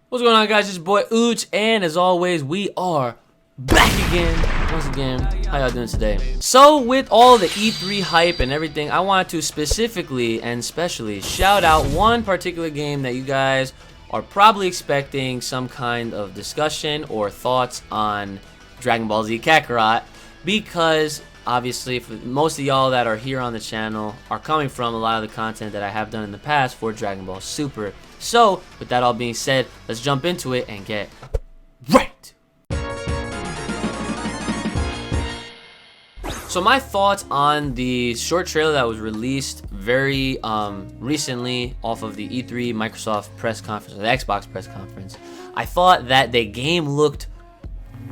What's going on, guys? It's your boy Uchi, and as always, we are back again. Once again, how y'all doing today? So, with all the E3 hype and everything, I wanted to specifically and specially shout out one particular game that you guys are probably expecting some kind of discussion or thoughts on Dragon Ball Z Kakarot, because obviously for most of y'all that are here on the channel are coming from a lot of the content that I have done in the past for Dragon Ball Super. So, with that all being said, let's jump into it and get right. So my thoughts on the short trailer that was released very recently off of the E3 Microsoft press conference, or the Xbox press conference. I thought that the game looked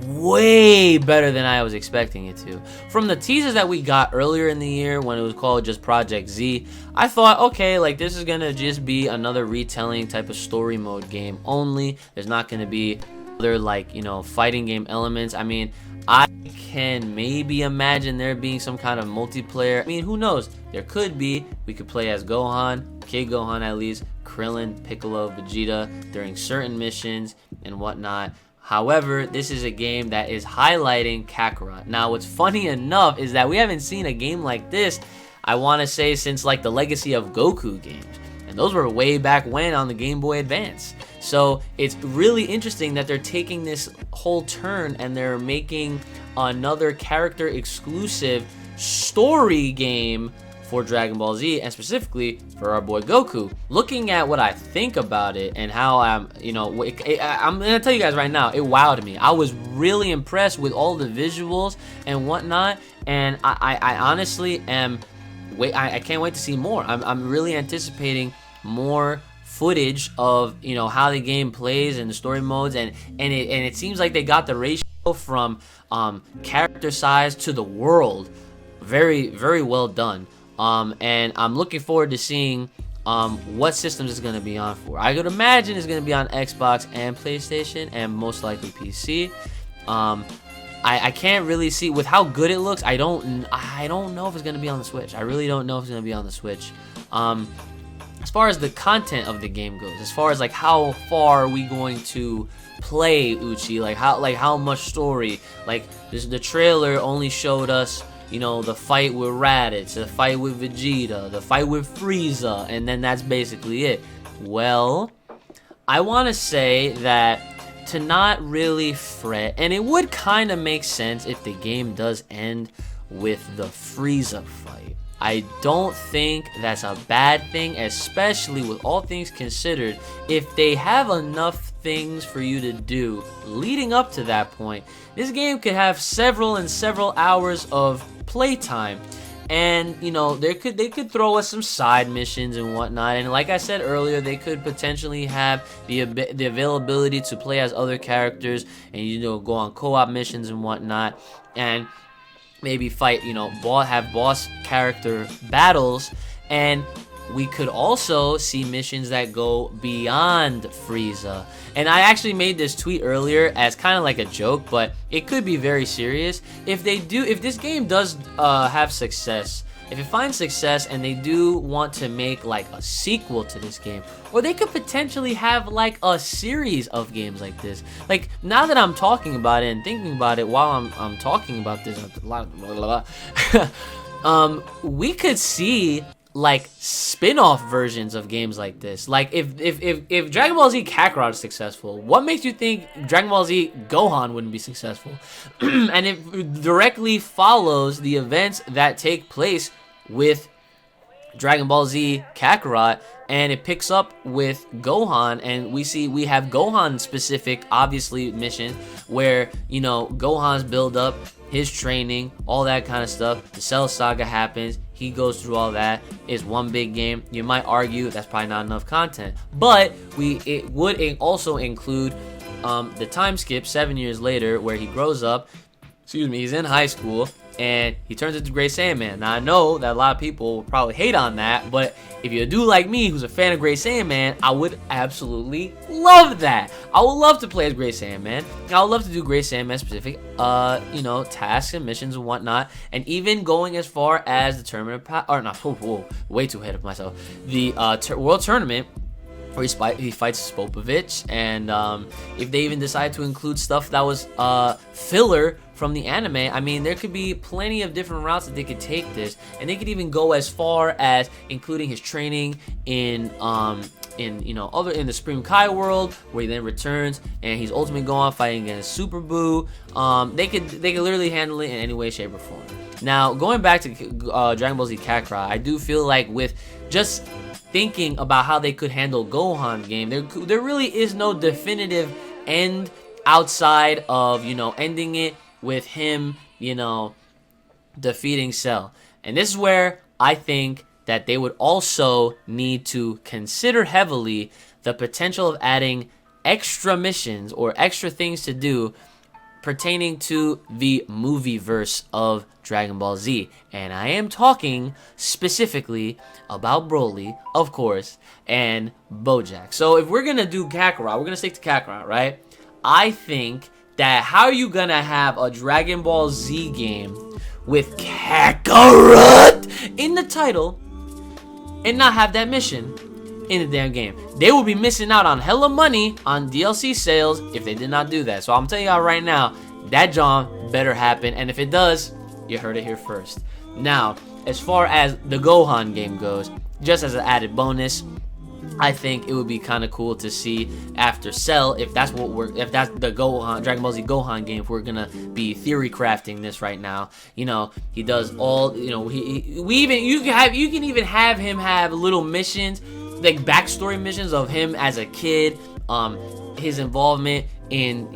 way better than I was expecting it to. From the teasers that we got earlier in the year when it was called just Project Z, I thought, okay, like this is gonna just be another retelling type of story mode game only. There's not gonna be other, like, you know, fighting game elements. I mean, I can maybe imagine there being some kind of multiplayer. I mean, who knows? There could be. We could play as Gohan, Kid Gohan at least, Krillin, Piccolo, Vegeta during certain missions and whatnot. However, this is a game that is highlighting Kakarot. Now, what's funny enough is that we haven't seen a game like this, I want to say, since like the Legacy of Goku games. And those were way back when on the Game Boy Advance. So it's really interesting that they're taking this whole turn and they're making another character exclusive story game for Dragon Ball Z, and specifically for our boy Goku. Looking at what I think about it and how I'm gonna tell you guys right now, it wowed me. I was really impressed with all the visuals and whatnot, and I honestly am I can't wait to see more. I'm really anticipating more footage of, you know, how the game plays and the story modes, and it seems like they got the ratio from character size to the world very, very well done. And I'm looking forward to seeing what systems it's going to be on for. I could imagine it's going to be on Xbox and PlayStation, and most likely PC. I can't really see with how good it looks. I don't know if it's going to be on the Switch. I really don't know if it's going to be on the Switch. As far as the content of the game goes, as far as like how far are we going to play Uchi, like how much story, like the trailer only showed us, you know, the fight with Raditz, the fight with Vegeta, the fight with Frieza, and then that's basically it. Well, I want to say that to not really fret, and it would kind of make sense if the game does end with the Frieza fight. I don't think that's a bad thing, especially with all things considered. If they have enough things for you to do leading up to that point, this game could have several hours of playtime, and you know, they could throw us some side missions and whatnot, and like I said earlier, they could potentially have the availability to play as other characters and, you know, go on co-op missions and whatnot, and maybe fight, you know, have boss character battles. And we could also see missions that go beyond Frieza. And I actually made this tweet earlier as kind of like a joke, but it could be very serious. If this game does have success, if it finds success and they do want to make like a sequel to this game, or they could potentially have like a series of games like this. Like, now that I'm talking about it and thinking about it while I'm talking about this, we could see like spin-off versions of games like this. Like if Dragon Ball Z Kakarot is successful, what makes you think Dragon Ball Z Gohan wouldn't be successful? And it directly follows the events that take place with Dragon Ball Z Kakarot, and it picks up with Gohan, and we have Gohan specific, obviously, missions where, you know, Gohan's build up, his training, all that kind of stuff. The Cell Saga happens, he goes through all that. It's one big game. You might argue that's probably not enough content, but it would also include the time skip 7 years later where he grows up. Excuse me, he's in high school and he turns into Great Saiyaman. Now, I know that a lot of people will probably hate on that, but if you do like me, who's a fan of Great Saiyaman, I would absolutely love that. I would love to play as Great Saiyaman. I would love to do Great Saiyaman specific, you know, tasks and missions and whatnot, and even going as far as the tournament, way too ahead of myself. The World Tournament where he fights Spopovich, and if they even decide to include stuff that was filler from the anime, I mean, there could be plenty of different routes that they could take this, and they could even go as far as including his training in the Supreme Kai world, where he then returns and he's Ultimate Gohan fighting against Super Buu. They could literally handle it in any way, shape, or form. Now, going back to Dragon Ball Z Kakarot, I do feel like with just thinking about how they could handle Gohan's game, there really is no definitive end outside of, ending it with him, defeating Cell. And this is where I think that they would also need to consider heavily the potential of adding extra missions or extra things to do pertaining to the movie verse of Dragon Ball Z. And I am talking specifically about Broly, of course, and Bojack. So if we're going to do Kakarot, we're going to stick to Kakarot, right? I think that how are you going to have a Dragon Ball Z game with Kakarot in the title and not have that mission in the damn game? They will be missing out on hella money on DLC sales if they did not do that. So I'm telling y'all right now, that John better happen. And if it does, you heard it here first. Now, as far as the Gohan game goes, just as an added bonus, I think it would be kind of cool to see after Cell, if that's the Gohan, Dragon Ball Z Gohan game, if we're gonna be theory crafting this right now. He does all, you can even have him have little missions, like backstory missions of him as a kid, his involvement in,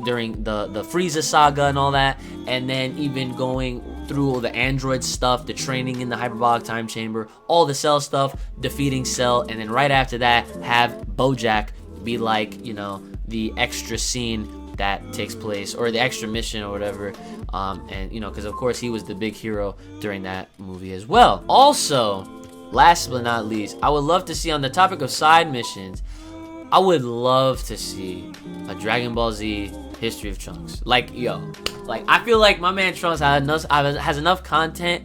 during the Frieza saga and all that, and then even going through all the android stuff, the training in the hyperbolic time chamber, all the Cell stuff, defeating Cell, and then right after that have Bojack be like, the extra scene that takes place, or the extra mission or whatever, and because of course he was the big hero during that movie as well. Also, last but not least, I would love to see, on the topic of side missions, I would love to see a Dragon Ball Z History of Trunks. I feel like my man Trunks has enough content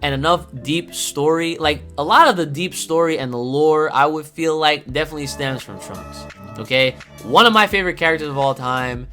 and enough deep story. Like, a lot of the deep story and the lore, I would feel like, definitely stems from Trunks. Okay? One of my favorite characters of all time.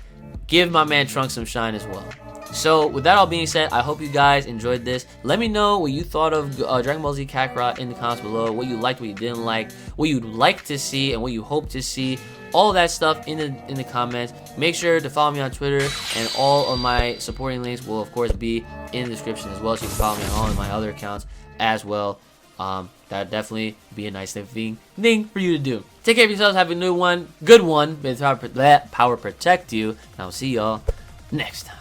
Give my man Trunks some shine as well. So, with that all being said, I hope you guys enjoyed this. Let me know what you thought of Dragon Ball Z Kakarot in the comments below. What you liked, what you didn't like, what you'd like to see, and what you hope to see. All of that stuff in the comments. Make sure to follow me on Twitter, and all of my supporting links will, of course, be in the description as well. So you can follow me on all of my other accounts as well. That'd definitely be a nice thing for you to do. Take care of yourselves. Have a good one. May the power protect you. And I'll see y'all next time.